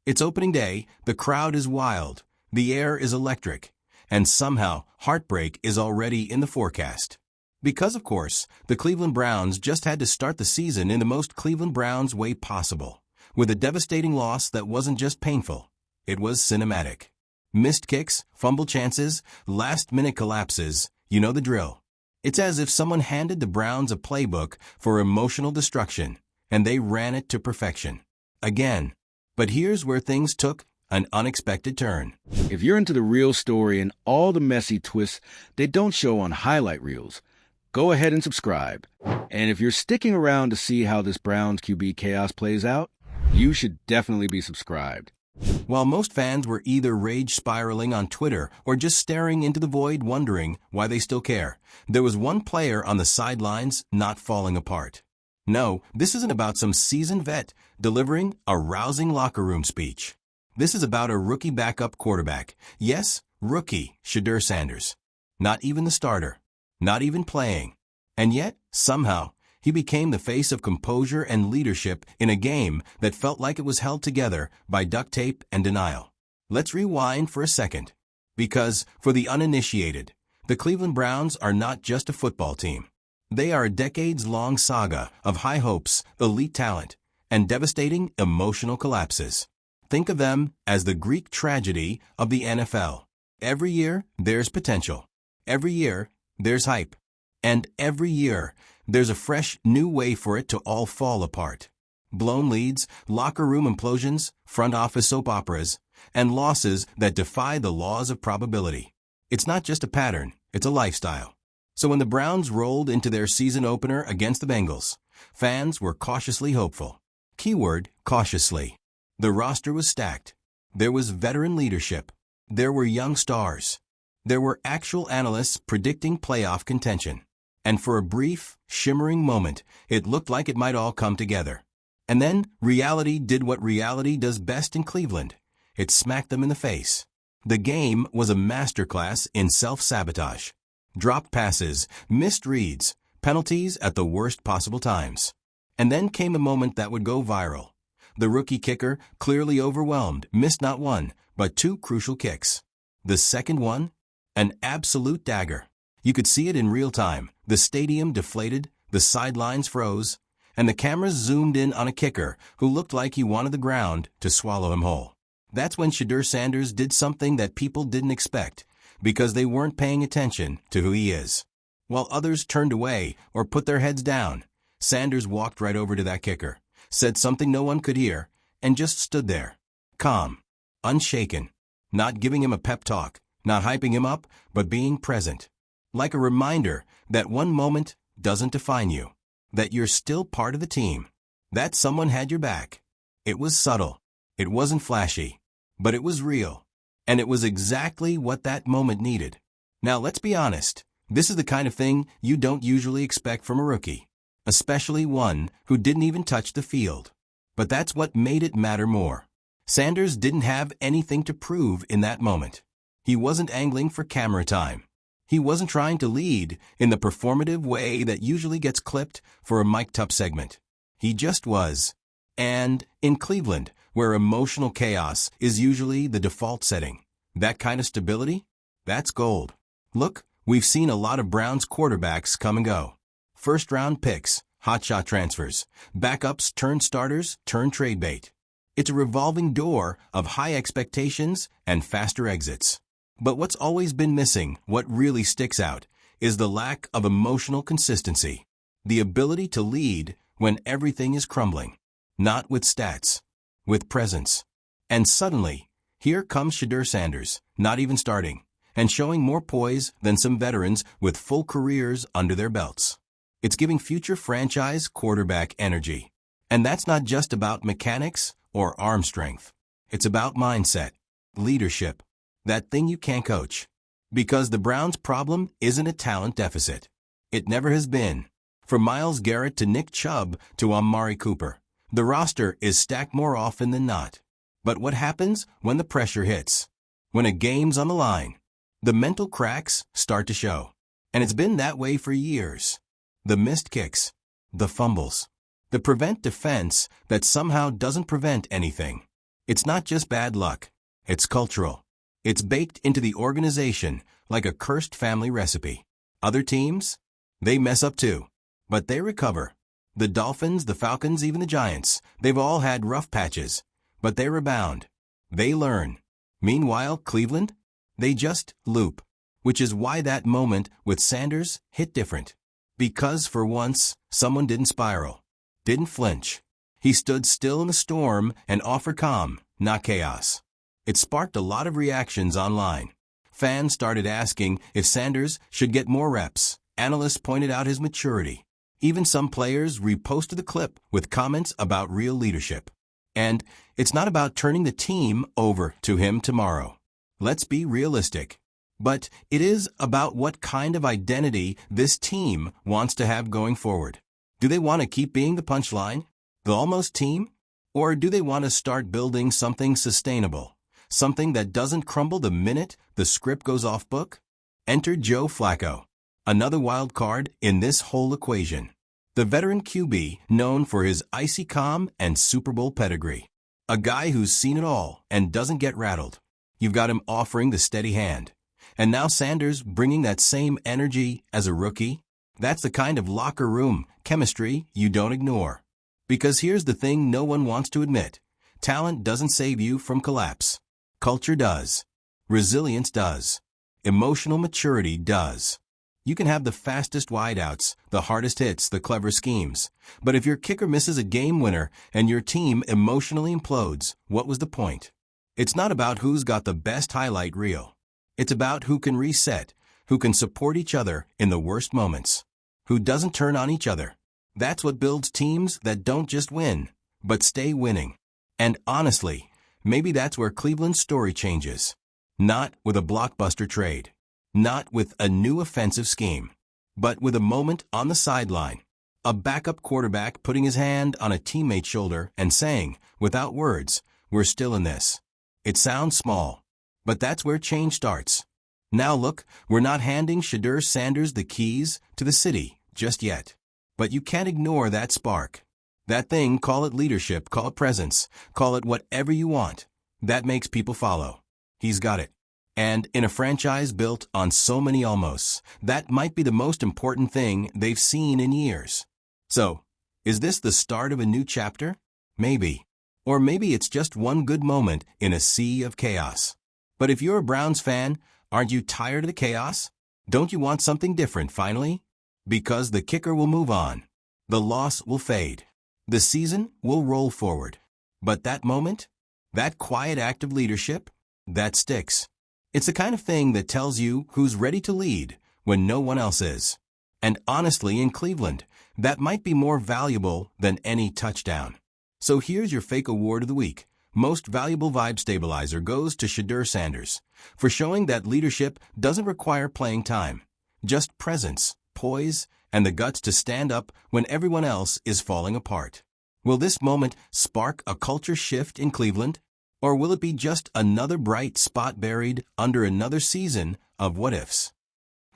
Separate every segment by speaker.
Speaker 1: It's opening day, the crowd is wild, the air is electric, and somehow heartbreak is already in the forecast. Because, of course, the Cleveland Browns just had to start the season in the most Cleveland Browns way possible, with a devastating loss that wasn't just painful, it was cinematic. Missed kicks, fumble chances, last-minute collapses, you know the drill. It's as if someone handed the Browns a playbook for emotional destruction, and they ran it to perfection. Again. But here's where things took an unexpected turn.
Speaker 2: If you're into the real story and all the messy twists they don't show on highlight reels, go ahead and subscribe. And if you're sticking around to see how this Browns QB chaos plays out, you should definitely be subscribed.
Speaker 1: While most fans were either rage spiraling on Twitter or just staring into the void wondering why they still care, there was one player on the sidelines not falling apart. No, this isn't about some seasoned vet delivering a rousing locker room speech. This is about a rookie backup quarterback. Yes, rookie, Shedeur Sanders. Not even the starter. Not even playing. And yet, somehow, he became the face of composure and leadership in a game that felt like it was held together by duct tape and denial. Let's rewind for a second. Because, for the uninitiated, the Cleveland Browns are not just a football team. They are a decades-long saga of high hopes, elite talent, and devastating emotional collapses. Think of them as the Greek tragedy of the NFL. Every year, there's potential. Every year, there's hype. And every year, there's a fresh, new way for it to all fall apart. Blown leads, locker room implosions, front office soap operas, and losses that defy the laws of probability. It's not just a pattern, it's a lifestyle. So when the Browns rolled into their season opener against the Bengals, fans were cautiously hopeful. Keyword, cautiously. The roster was stacked. There was veteran leadership. There were young stars. There were actual analysts predicting playoff contention. And for a brief, shimmering moment, it looked like it might all come together. And then, reality did what reality does best in Cleveland. It smacked them in the face. The game was a masterclass in self-sabotage. Dropped passes, missed reads, penalties at the worst possible times. And then came a moment that would go viral. The rookie kicker, clearly overwhelmed, missed not one, but two crucial kicks. The second one? An absolute dagger. You could see it in real time. The stadium deflated, the sidelines froze, and the cameras zoomed in on a kicker who looked like he wanted the ground to swallow him whole. That's when Shedeur Sanders did something that people didn't expect, because they weren't paying attention to who he is. While others turned away or put their heads down, Sanders walked right over to that kicker, said something no one could hear, and just stood there, calm, unshaken, not giving him a pep talk, not hyping him up, but being present. Like a reminder that one moment doesn't define you, that you're still part of the team, that someone had your back. It was subtle, it wasn't flashy, but it was real, and it was exactly what that moment needed. Now let's be honest, this is the kind of thing you don't usually expect from a rookie, especially one who didn't even touch the field. But that's what made it matter more. Sanders didn't have anything to prove in that moment. He wasn't angling for camera time. He wasn't trying to lead in the performative way that usually gets clipped for a mic'd up segment. He just was. And in Cleveland, where emotional chaos is usually the default setting, that kind of stability, that's gold. Look, we've seen a lot of Browns quarterbacks come and go. First-round picks, hotshot transfers, backups turn starters, turn trade bait. It's a revolving door of high expectations and faster exits. But what's always been missing, what really sticks out, is the lack of emotional consistency. The ability to lead when everything is crumbling. Not with stats, with presence. And suddenly, here comes Shedeur Sanders, not even starting, and showing more poise than some veterans with full careers under their belts. It's giving future franchise quarterback energy. And that's not just about mechanics or arm strength. It's about mindset, leadership, that thing you can't coach. Because the Browns' problem isn't a talent deficit. It never has been. From Myles Garrett to Nick Chubb to Amari Cooper, the roster is stacked more often than not. But what happens when the pressure hits? When a game's on the line, the mental cracks start to show. And it's been that way for years. The missed kicks, the fumbles, the prevent defense that somehow doesn't prevent anything. It's not just bad luck. It's cultural. It's baked into the organization like a cursed family recipe. Other teams? They mess up too. But they recover. The Dolphins, the Falcons, even the Giants, they've all had rough patches. But they rebound. They learn. Meanwhile, Cleveland? They just loop. Which is why that moment with Sanders hit different. Because for once, someone didn't spiral. Didn't flinch. He stood still in the storm and offered calm, not chaos. It sparked a lot of reactions online. Fans started asking if Sanders should get more reps. Analysts pointed out his maturity. Even some players reposted the clip with comments about real leadership. And it's not about turning the team over to him tomorrow. Let's be realistic. But it is about what kind of identity this team wants to have going forward. Do they want to keep being the punchline, the almost team? Or do they want to start building something sustainable? Something that doesn't crumble the minute the script goes off book? Enter Joe Flacco, another wild card in this whole equation. The veteran QB known for his icy calm and Super Bowl pedigree. A guy who's seen it all and doesn't get rattled. You've got him offering the steady hand. And now Sanders bringing that same energy as a rookie. That's the kind of locker room chemistry you don't ignore. Because here's the thing no one wants to admit. Talent doesn't save you from collapse. Culture does. Resilience does. Emotional maturity does. You can have the fastest wideouts, the hardest hits, the clever schemes. But if your kicker misses a game winner and your team emotionally implodes, what was the point? It's not about who's got the best highlight reel. It's about who can reset, who can support each other in the worst moments, who doesn't turn on each other. That's what builds teams that don't just win, but stay winning. And honestly, maybe that's where Cleveland's story changes. Not with a blockbuster trade. Not with a new offensive scheme, but with a moment on the sideline. A backup quarterback putting his hand on a teammate's shoulder and saying, without words, we're still in this. It sounds small, but that's where change starts. Now look, we're not handing Shedeur Sanders the keys to the city just yet. But you can't ignore that spark. That thing, call it leadership, call it presence, call it whatever you want. That makes people follow. He's got it. And in a franchise built on so many almosts, that might be the most important thing they've seen in years. So, is this the start of a new chapter? Maybe. Or maybe it's just one good moment in a sea of chaos. But if you're a Browns fan, aren't you tired of the chaos? Don't you want something different finally? Because the kicker will move on. The loss will fade. The season will roll forward. But that moment, that quiet act of leadership, that sticks. It's the kind of thing that tells you who's ready to lead when no one else is. And honestly, in Cleveland, that might be more valuable than any touchdown. So here's your fake award of the week. Most valuable vibe stabilizer goes to Shedeur Sanders for showing that leadership doesn't require playing time. Just presence, poise, and the guts to stand up when everyone else is falling apart. Will this moment spark a culture shift in Cleveland? Or will it be just another bright spot buried under another season of what-ifs?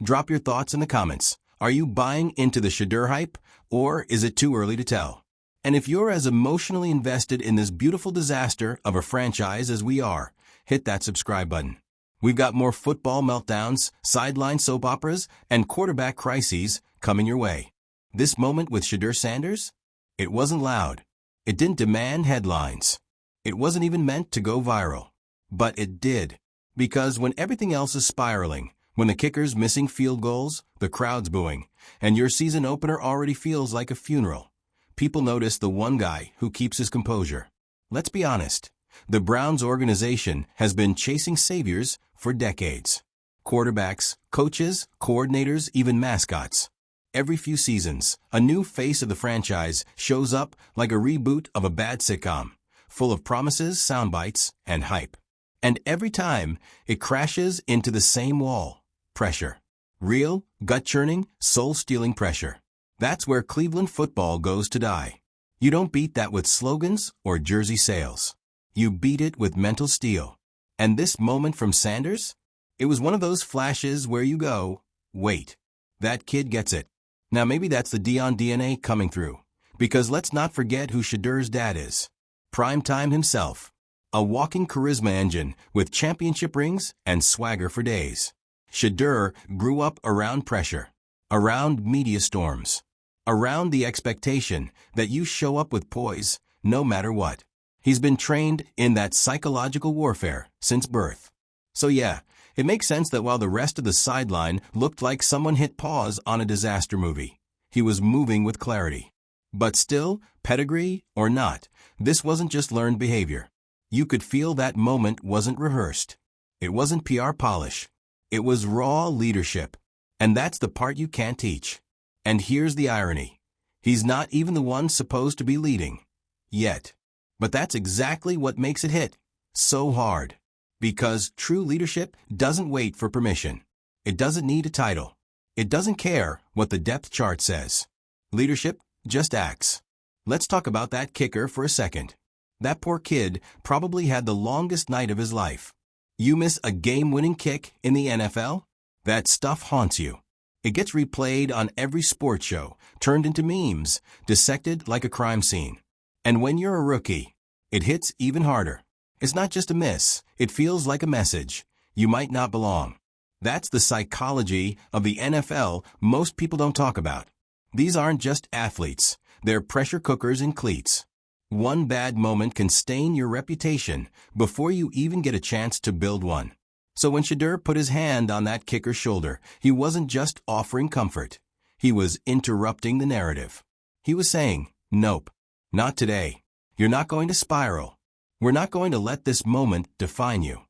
Speaker 1: Drop your thoughts in the comments. Are you buying into the Shedeur hype, or is it too early to tell? And if you're as emotionally invested in this beautiful disaster of a franchise as we are, hit that subscribe button. We've got more football meltdowns, sideline soap operas, and quarterback crises coming your way. This moment with Shedeur Sanders? It wasn't loud. It didn't demand headlines. It wasn't even meant to go viral. But it did. Because when everything else is spiraling, when the kicker's missing field goals, the crowd's booing, and your season opener already feels like a funeral, people notice the one guy who keeps his composure. Let's be honest. The Browns organization has been chasing saviors for decades. Quarterbacks, coaches, coordinators, even mascots. Every few seasons, a new face of the franchise shows up like a reboot of a bad sitcom, full of promises, sound bites, and hype. And every time, it crashes into the same wall. Pressure. Real, gut-churning, soul-stealing pressure. That's where Cleveland football goes to die. You don't beat that with slogans or jersey sales. You beat it with mental steel. And this moment from Sanders? It was one of those flashes where you go, wait, that kid gets it. Now maybe that's the Dion DNA coming through. Because let's not forget who Shedeur's dad is. Primetime himself. A walking charisma engine with championship rings and swagger for days. Shedeur grew up around pressure, around media storms, around the expectation that you show up with poise no matter what. He's been trained in that psychological warfare since birth. So yeah, it makes sense that while the rest of the sideline looked like someone hit pause on a disaster movie, he was moving with clarity. But still, pedigree or not, this wasn't just learned behavior. You could feel that moment wasn't rehearsed. It wasn't PR polish. It was raw leadership. And that's the part you can't teach. And here's the irony. He's not even the one supposed to be leading. Yet. But that's exactly what makes it hit so hard. Because true leadership doesn't wait for permission. It doesn't need a title. It doesn't care what the depth chart says. Leadership just acts. Let's talk about that kicker for a second. That poor kid probably had the longest night of his life. You miss a game-winning kick in the NFL? That stuff haunts you. It gets replayed on every sports show, turned into memes, dissected like a crime scene. And when you're a rookie, it hits even harder. It's not just a miss, it feels like a message. You might not belong. That's the psychology of the NFL most people don't talk about. These aren't just athletes, they're pressure cookers in cleats. One bad moment can stain your reputation before you even get a chance to build one. So when Shedeur put his hand on that kicker's shoulder, he wasn't just offering comfort. He was interrupting the narrative. He was saying, nope, not today. You're not going to spiral. We're not going to let this moment define you.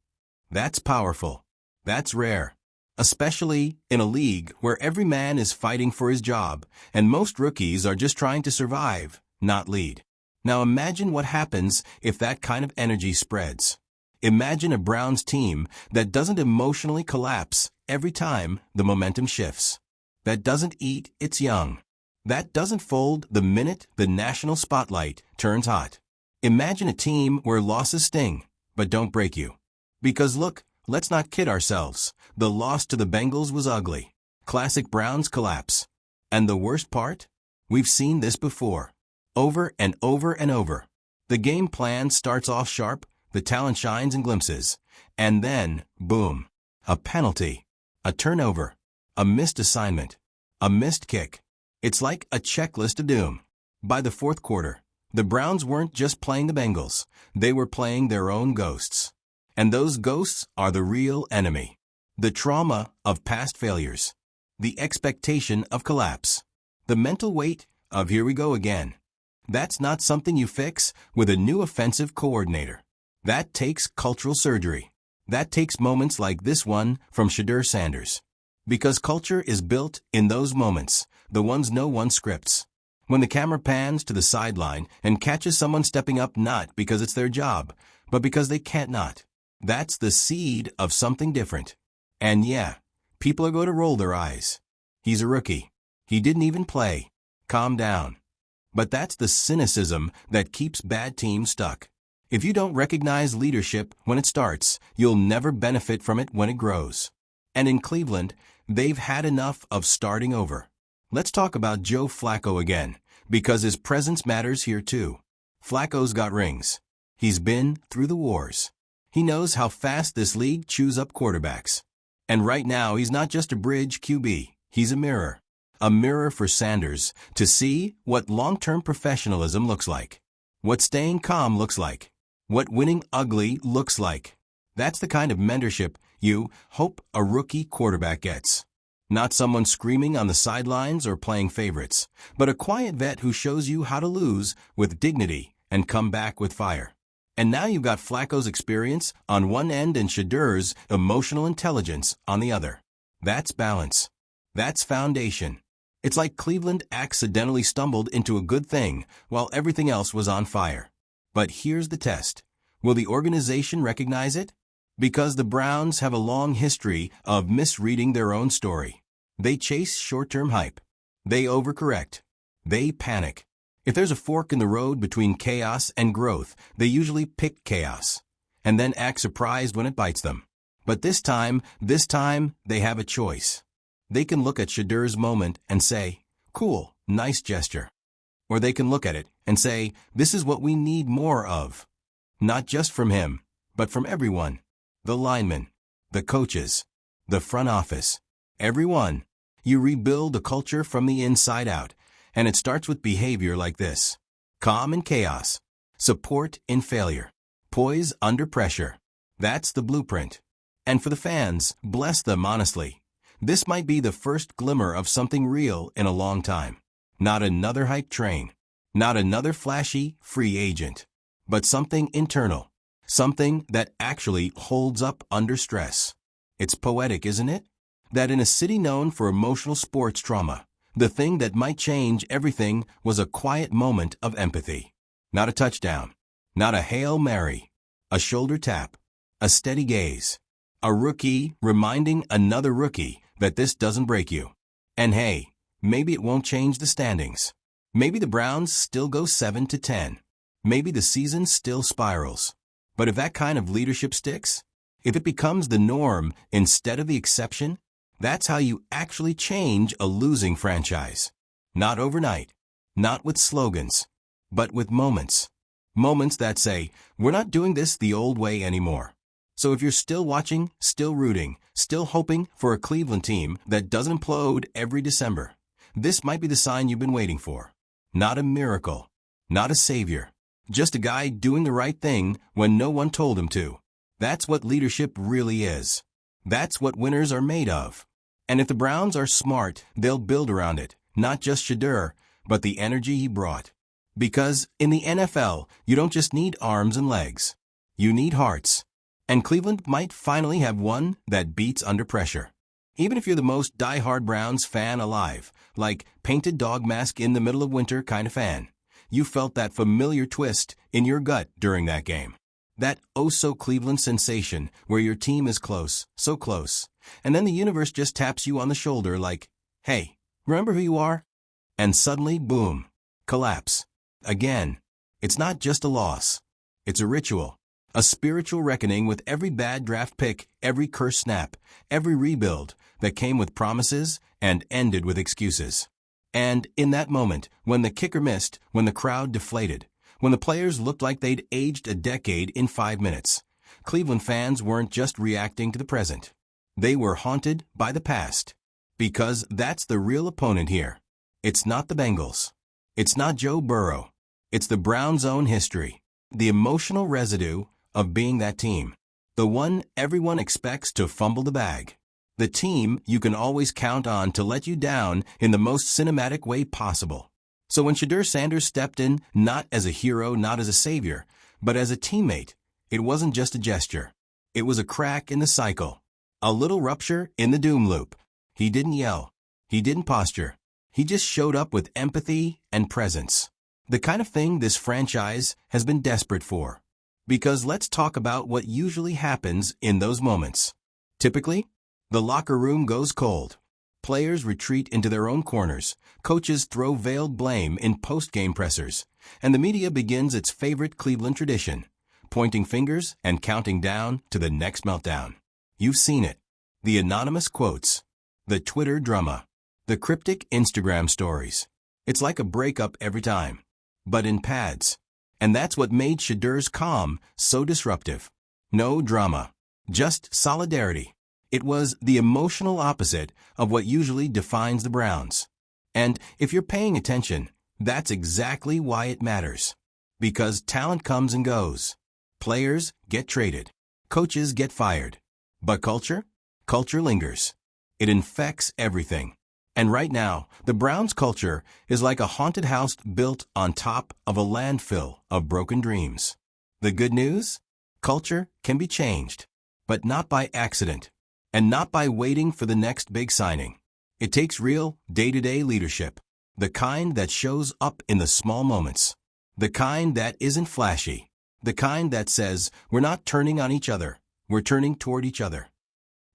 Speaker 1: That's powerful. That's rare. Especially in a league where every man is fighting for his job, and most rookies are just trying to survive, not lead. Now imagine what happens if that kind of energy spreads. Imagine a Browns team that doesn't emotionally collapse every time the momentum shifts. That doesn't eat its young. That doesn't fold the minute the national spotlight turns hot. Imagine a team where losses sting, but don't break you. Because look, let's not kid ourselves. The loss to the Bengals was ugly. Classic Browns collapse. And the worst part? We've seen this before. Over and over and over. The game plan starts off sharp, the talent shines in glimpses. And then, boom. A penalty. A turnover. A missed assignment. A missed kick. It's like a checklist of doom. By the fourth quarter, the Browns weren't just playing the Bengals. They were playing their own ghosts. And those ghosts are the real enemy. The trauma of past failures. The expectation of collapse. The mental weight of here we go again. That's not something you fix with a new offensive coordinator. That takes cultural surgery. That takes moments like this one from Shedeur Sanders. Because culture is built in those moments, the ones no one scripts. When the camera pans to the sideline and catches someone stepping up not because it's their job, but because they can't not. That's the seed of something different. And yeah, people are going to roll their eyes. He's a rookie. He didn't even play. Calm down. But that's the cynicism that keeps bad teams stuck. If you don't recognize leadership when it starts, you'll never benefit from it when it grows. And in Cleveland, they've had enough of starting over. Let's talk about Joe Flacco again, because his presence matters here too. Flacco's got rings. He's been through the wars. He knows how fast this league chews up quarterbacks. And right now, he's not just a bridge QB. He's a mirror. A mirror for Sanders to see what long-term professionalism looks like. What staying calm looks like. What winning ugly looks like. That's the kind of mentorship you hope a rookie quarterback gets. Not someone screaming on the sidelines or playing favorites, but a quiet vet who shows you how to lose with dignity and come back with fire. And now you've got Flacco's experience on one end and Shedeur's emotional intelligence on the other. That's balance. That's foundation. It's like Cleveland accidentally stumbled into a good thing while everything else was on fire. But here's the test. Will the organization recognize it? Because the Browns have a long history of misreading their own story. They chase short-term hype. They overcorrect. They panic. If there's a fork in the road between chaos and growth, they usually pick chaos, and then act surprised when it bites them. But this time, they have a choice. They can look at Shedeur's moment and say, cool, nice gesture. Or they can look at it and say, this is what we need more of. Not just from him, but from everyone. The linemen, the coaches, the front office, everyone. You rebuild a culture from the inside out, and it starts with behavior like this. Calm in chaos, support in failure, poise under pressure. That's the blueprint. And for the fans, bless them honestly. This might be the first glimmer of something real in a long time. Not another hype train, not another flashy free agent, but something internal, something that actually holds up under stress. It's poetic, isn't it? That in a city known for emotional sports trauma, the thing that might change everything was a quiet moment of empathy. Not a touchdown, not a Hail Mary, a shoulder tap, a steady gaze, a rookie reminding another rookie that this doesn't break you. And hey, maybe it won't change the standings. Maybe the Browns still go 7-10. Maybe the season still spirals. But if that kind of leadership sticks, if it becomes the norm instead of the exception, that's how you actually change a losing franchise. Not overnight, not with slogans, but with moments. Moments that say, we're not doing this the old way anymore. So if you're still watching, still rooting, still hoping for a Cleveland team that doesn't implode every December, this might be the sign you've been waiting for. Not a miracle, not a savior, just a guy doing the right thing when no one told him to. That's what leadership really is. That's what winners are made of. And if the Browns are smart, they'll build around it, not just Shedeur, but the energy he brought. Because in the NFL, you don't just need arms and legs. You need hearts. And Cleveland might finally have one that beats under pressure. Even if you're the most die-hard Browns fan alive, like painted dog mask in the middle of winter kind of fan, you felt that familiar twist in your gut during that game. That oh-so-Cleveland sensation where your team is close, so close, and then the universe just taps you on the shoulder like, hey, remember who you are? And suddenly, boom, collapse. Again, it's not just a loss. It's a ritual. A spiritual reckoning with every bad draft pick, every cursed snap, every rebuild that came with promises and ended with excuses. And in that moment, when the kicker missed, when the crowd deflated, when the players looked like they'd aged a decade in 5 minutes, Cleveland fans weren't just reacting to the present. They were haunted by the past. Because that's the real opponent here. It's not the Bengals. It's not Joe Burrow. It's the Browns' own history. The emotional residue of being that team. The one everyone expects to fumble the bag. The team you can always count on to let you down in the most cinematic way possible. So when Shedeur Sanders stepped in, not as a hero, not as a savior, but as a teammate, it wasn't just a gesture. It was a crack in the cycle. A little rupture in the doom loop. He didn't yell. He didn't posture. He just showed up with empathy and presence. The kind of thing this franchise has been desperate for. Because let's talk about what usually happens in those moments. Typically, the locker room goes cold. Players retreat into their own corners. Coaches throw veiled blame in post-game pressers. And the media begins its favorite Cleveland tradition, pointing fingers and counting down to the next meltdown. You've seen it. The anonymous quotes. The Twitter drama. The cryptic Instagram stories. It's like a breakup every time. But in pads. And that's what made Shedeur's calm so disruptive. No drama. Just solidarity. It was the emotional opposite of what usually defines the Browns. And if you're paying attention, that's exactly why it matters. Because talent comes and goes. Players get traded. Coaches get fired. But culture? Culture lingers. It infects everything. And right now, the Browns' culture is like a haunted house built on top of a landfill of broken dreams. The good news? Culture can be changed, but not by accident, and not by waiting for the next big signing. It takes real, day-to-day leadership, the kind that shows up in the small moments, the kind that isn't flashy, the kind that says, we're not turning on each other, we're turning toward each other.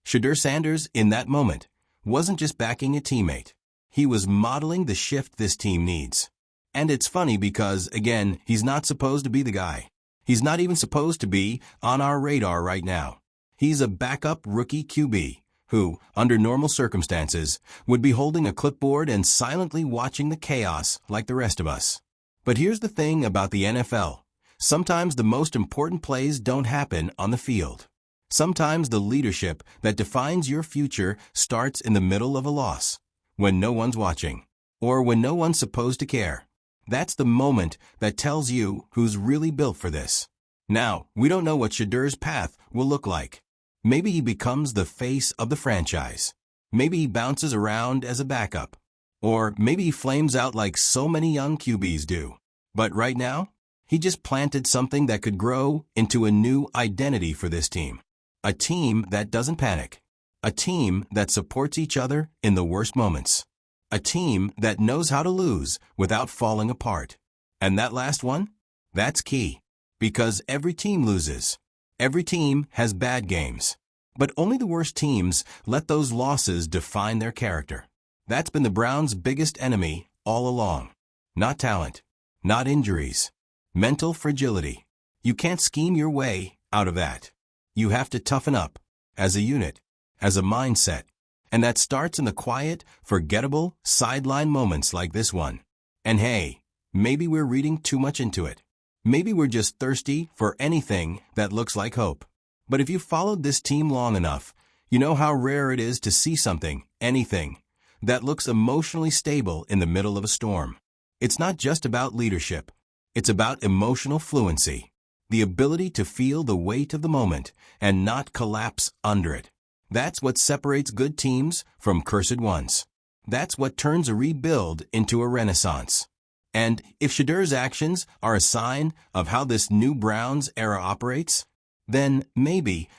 Speaker 1: Shedeur Sanders, in that moment, wasn't just backing a teammate. He was modeling the shift this team needs. And it's funny because, again, he's not supposed to be the guy. He's not even supposed to be on our radar right now. He's a backup rookie QB who, under normal circumstances, would be holding a clipboard and silently watching the chaos like the rest of us. But here's the thing about the NFL. Sometimes the most important plays don't happen on the field. Sometimes the leadership that defines your future starts in the middle of a loss, when no one's watching, or when no one's supposed to care. That's the moment that tells you who's really built for this. Now, we don't know what Shedeur's path will look like. Maybe he becomes the face of the franchise. Maybe he bounces around as a backup. Or maybe he flames out like so many young QBs do. But right now, he just planted something that could grow into a new identity for this team. A team that doesn't panic. A team that supports each other in the worst moments. A team that knows how to lose without falling apart. And that last one? That's key. Because every team loses. Every team has bad games. But only the worst teams let those losses define their character. That's been the Browns' biggest enemy all along. Not talent. Not injuries. Mental fragility. You can't scheme your way out of that. You have to toughen up. As a unit. As a mindset. And that starts in the quiet, forgettable, sideline moments like this one. And hey, maybe we're reading too much into it. Maybe we're just thirsty for anything that looks like hope. But if you've followed this team long enough, you know how rare it is to see something, anything, that looks emotionally stable in the middle of a storm. It's not just about leadership. It's about emotional fluency. The ability to feel the weight of the moment and not collapse under it. That's what separates good teams from cursed ones. That's what turns a rebuild into a renaissance. And if Shedeur's actions are a sign of how this new Browns era operates, then maybe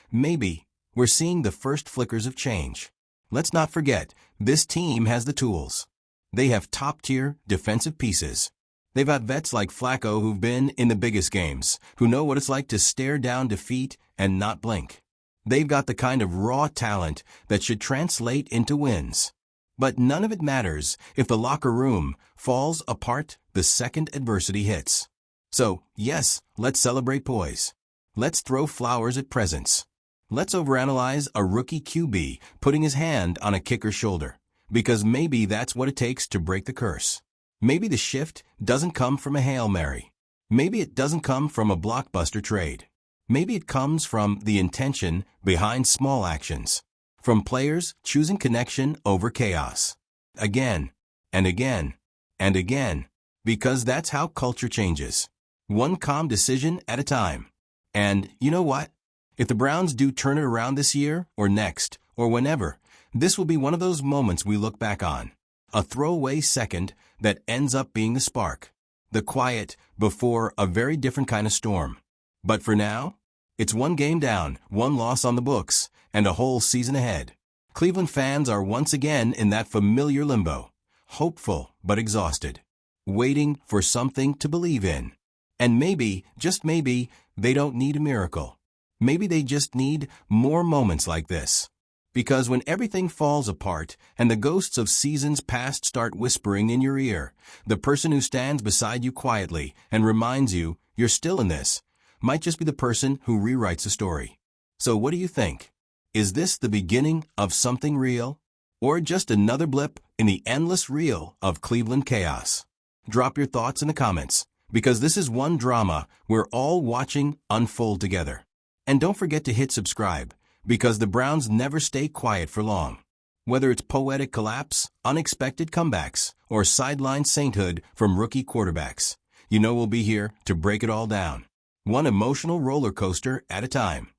Speaker 1: we're seeing the first flickers of change. Let's not forget, this team has the tools. They have top-tier defensive pieces. They've got vets like Flacco who've been in the biggest games, who know what it's like to stare down defeat and not blink. They've got the kind of raw talent that should translate into wins. But none of it matters if the locker room falls apart the second adversity hits. So, yes, let's celebrate poise. Let's throw flowers at presents. Let's overanalyze a rookie QB putting his hand on a kicker's shoulder, because maybe that's what it takes to break the curse. Maybe the shift doesn't come from a Hail Mary. Maybe it doesn't come from a blockbuster trade. Maybe it comes from the intention behind small actions. From players choosing connection over chaos. Again, and again, and again. Because that's how culture changes. One calm decision at a time. And you know what? If the Browns do turn it around this year, or next, or whenever, this will be one of those moments we look back on. A throwaway second that ends up being the spark. The quiet before a very different kind of storm. But for now, it's one game down, one loss on the books, and a whole season ahead. Cleveland fans are once again in that familiar limbo, hopeful but exhausted, waiting for something to believe in. And maybe, just maybe, they don't need a miracle. Maybe they just need more moments like this. Because when everything falls apart and the ghosts of seasons past start whispering in your ear, the person who stands beside you quietly and reminds you you're still in this might just be the person who rewrites the story. So what do you think? Is this the beginning of something real? Or just another blip in the endless reel of Cleveland chaos? Drop your thoughts in the comments, because this is one drama we're all watching unfold together. And don't forget to hit subscribe, because the Browns never stay quiet for long. Whether it's poetic collapse, unexpected comebacks, or sideline sainthood from rookie quarterbacks, you know we'll be here to break it all down. One emotional roller coaster at a time.